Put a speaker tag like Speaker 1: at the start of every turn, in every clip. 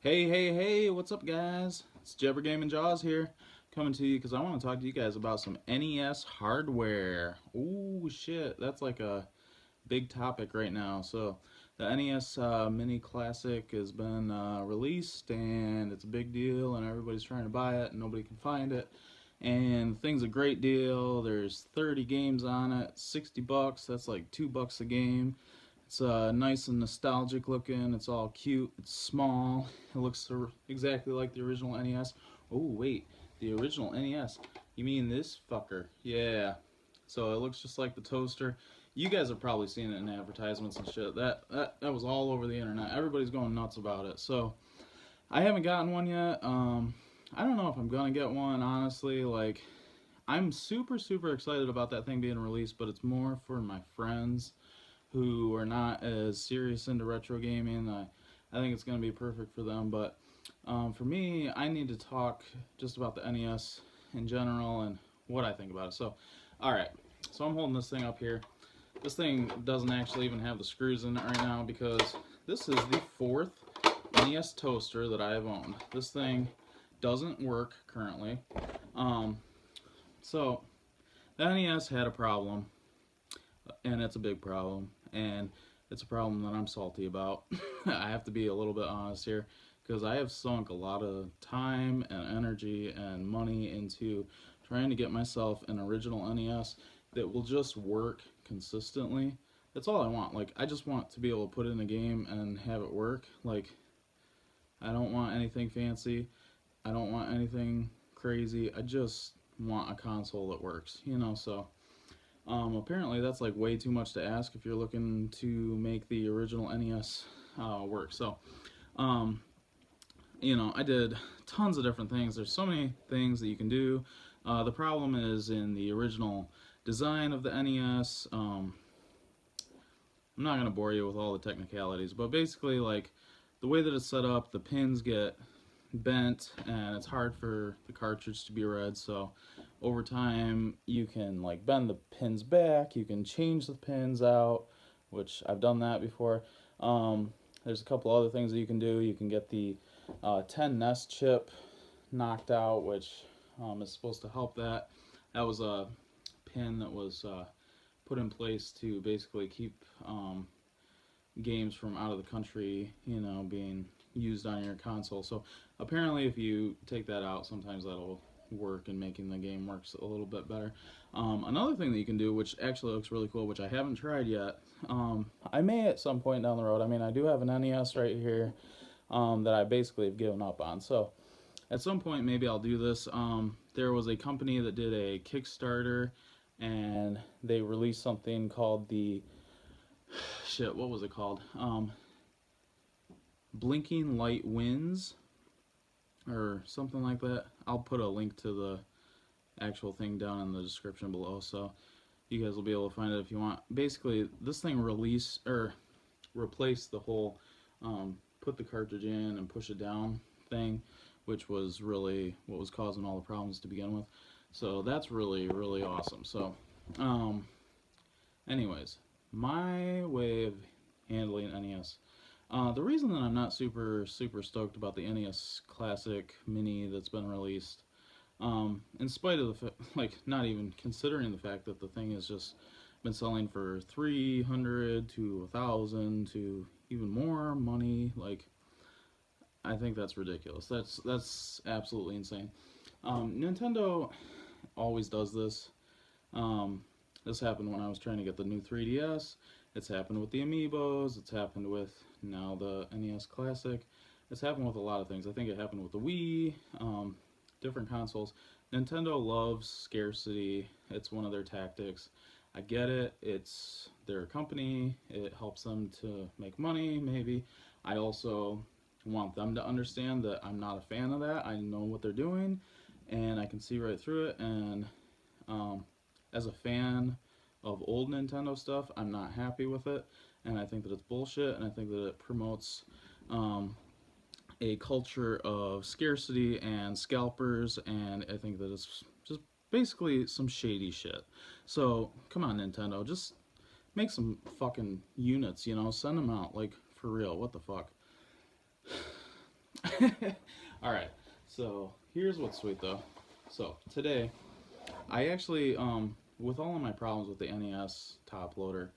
Speaker 1: Hey, what's up, guys? It's Jebber Gaming Jaws here, coming to you because I want to talk to you guys about some NES hardware. Ooh, shit, that's like a big topic right now. So, the NES Mini Classic has been released, and it's a big deal, and everybody's trying to buy it, and nobody can find it. And the thing's a great deal. There's 30 games on it, 60 bucks. That's like $2 a game. It's nice and nostalgic looking. It's all cute. It's small. It looks exactly like the original NES. Oh, wait. The original NES. You mean this fucker? Yeah. So it looks just like the toaster. You guys have probably seen it in advertisements and shit. That was all over the internet. Everybody's going nuts about it. So I haven't gotten one yet. I don't know if I'm gonna get one, honestly. Like, I'm super excited about that thing being released, but it's more for my friends who are not as serious into retro gaming. I think it's going to be perfect for them, but for me, I need to talk just about the NES in general and what I think about it. So, alright, so I'm holding this thing up here. This thing doesn't actually even have the screws in it right now because this is the fourth NES Toaster that I have owned. This thing doesn't work currently. So, the NES had a problem, and it's a big problem, and it's a problem that I'm salty about. I have to be a little bit honest here because I have sunk a lot of time and energy and money into trying to get myself an original NES that will just work consistently. That's all I want. Like, I just want to be able to put in a game and have it work. Like, I don't want anything fancy. I don't want anything crazy. I just want a console that works, you know. So apparently that's like way too much to ask if you're looking to make the original NES work. So, you know, I did tons of different things. There's so many things that you can do. The problem is in the original design of the NES. I'm not going to bore you with all the technicalities, but basically, like, the way that it's set up, the pins get bent and it's hard for the cartridge to be read. So over time you can like bend the pins back, you can change the pins out, which I've done that before. There's a couple other things that you can do. You can get the 10 nest chip knocked out, which is supposed to help that. That was a pin that was put in place to basically keep games from out of the country, you know, being used on your console. So apparently if you take that out, sometimes that'll work and making the game works a little bit better. Another thing that you can do, which actually looks really cool, which I haven't tried yet, I may at some point down the road. I mean, I do have an NES right here that I basically have given up on. So at some point maybe I'll do this. There was a company that did a Kickstarter and they released something called the shit, what was it called? Blinking Light Wins or something like that. I'll put a link to the actual thing down in the description below, so you guys will be able to find it if you want. Basically, this thing replaced the whole put the cartridge in and push it down thing, which was really what was causing all the problems to begin with. So that's really awesome. So anyways, my way of handling NES. The reason that I'm not super stoked about the NES Classic Mini that's been released, in spite of the like, not even considering the fact that the thing has just been selling for $300 to $1,000 to even more money, like, I think that's ridiculous. That's absolutely insane. Nintendo always does this. This happened when I was trying to get the new 3DS. It's happened with the Amiibos. It's happened with now the NES Classic. It's happened with a lot of things. I think it happened with the Wii, different consoles. Nintendo loves scarcity. It's one of their tactics. I get it. It's their company. It helps them to make money, maybe. I also want them to understand that I'm not a fan of that. I know what they're doing, and I can see right through it. And as a fan of old Nintendo stuff, I'm not happy with it, and I think that it's bullshit, and I think that it promotes a culture of scarcity and scalpers, and I think that it's just basically some shady shit. So come on, Nintendo, just make some fucking units, you know, send them out, like, for real. What the fuck? Alright, so here's what's sweet though. So today, I actually, with all of my problems with the NES Top Loader,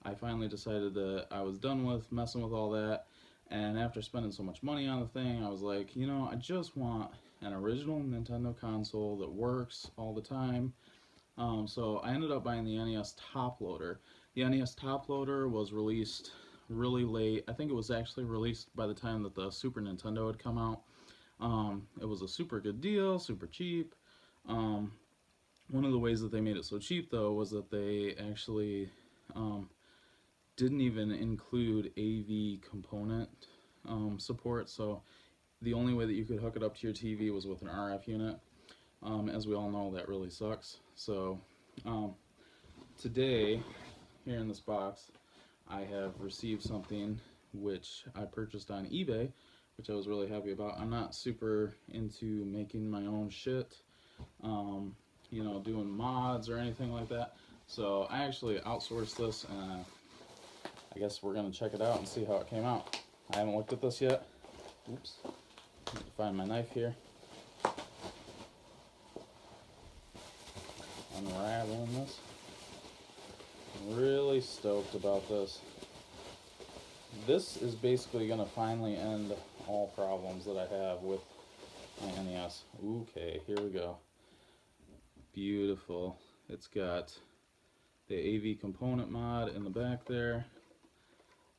Speaker 1: I finally decided that I was done with messing with all that. And after spending so much money on the thing, I was like, you know, I just want an original Nintendo console that works all the time. So I ended up buying the NES Top Loader. The NES Top Loader was released really late. I think it was actually released by the time that the Super Nintendo had come out. It was a super good deal, super cheap. One of the ways that they made it so cheap, though, was that they actually didn't even include AV component support. So the only way that you could hook it up to your TV was with an RF unit. As we all know, that really sucks. So today, here in this box, I have received something which I purchased on eBay, which I was really happy about. I'm not super into making my own shit, you know, doing mods or anything like that. So I actually outsourced this, and I guess we're gonna check it out and see how it came out. I haven't looked at this yet. Oops. Need to find my knife here. Unraveling this. I'm really stoked about this. This is basically going to finally end all problems that I have with my NES. Okay, here we go. Beautiful. It's got the AV component mod in the back there.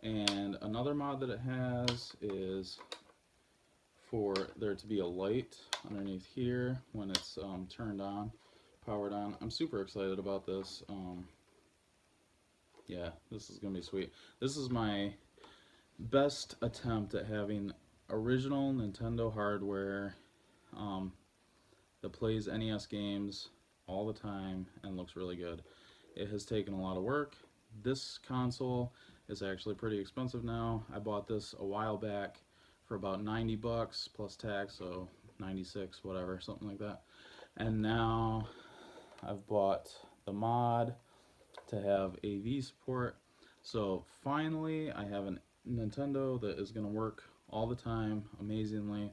Speaker 1: And another mod that it has is for there to be a light underneath here when it's turned on, powered on. I'm super excited about this. Yeah, this is going to be sweet. This is my best attempt at having original Nintendo hardware that plays NES games all the time and looks really good. It has taken a lot of work. This console is actually pretty expensive now. I bought this a while back for about 90 bucks plus tax, so 96, whatever, something like that. And now I've bought the mod to have AV support. So finally I have a Nintendo that is going to work all the time amazingly.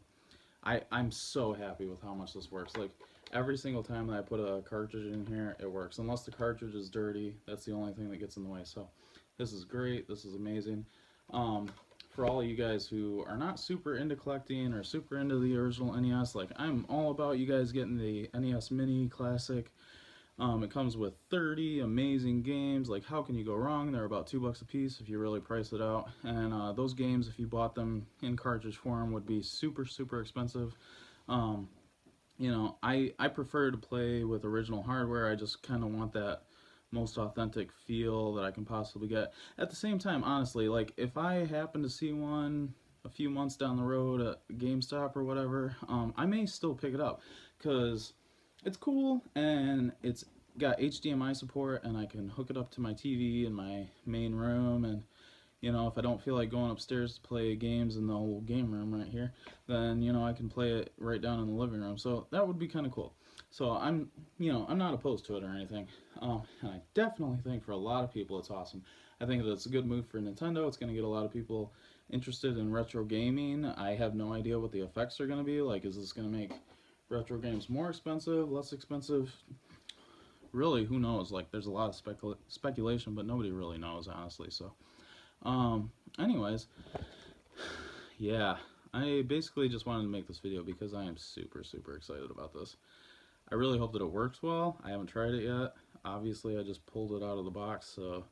Speaker 1: I'm so happy with how much this works. Like every single time that I put a cartridge in here, it works. Unless the cartridge is dirty, that's the only thing that gets in the way. So this is great. This is amazing. For all of you guys who are not super into collecting or super into the original NES, like I'm all about you guys getting the NES Mini Classic. It comes with 30 amazing games. Like, how can you go wrong? They're about $2 a piece if you really price it out. And those games, if you bought them in cartridge form, would be super, super expensive. You know, I prefer to play with original hardware. I just kind of want that most authentic feel that I can possibly get. At the same time, honestly, like, if I happen to see one a few months down the road at GameStop or whatever, I may still pick it up, because it's cool and it's got HDMI support, and I can hook it up to my TV in my main room. And you know, if I don't feel like going upstairs to play games in the old game room right here, then you know, I can play it right down in the living room. So that would be kind of cool. So I'm not opposed to it or anything. And I definitely think for a lot of people it's awesome. I think that it's a good move for Nintendo. It's going to get a lot of people interested in retro gaming. I have no idea what the effects are going to be. Like, is this going to make retro games more expensive, less expensive? Really, who knows? Like, there's a lot of speculation, but nobody really knows, honestly. So anyways, yeah, I basically just wanted to make this video because I am super, super excited about this. I really hope that it works well. I haven't tried it yet. Obviously, I just pulled it out of the box, so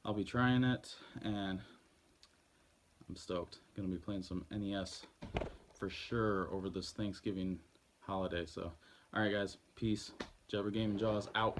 Speaker 1: I'll be trying it, and I'm stoked. Gonna be playing some NES for sure over this Thanksgiving holiday. So alright guys, peace. Jabber Gaming Jaws out.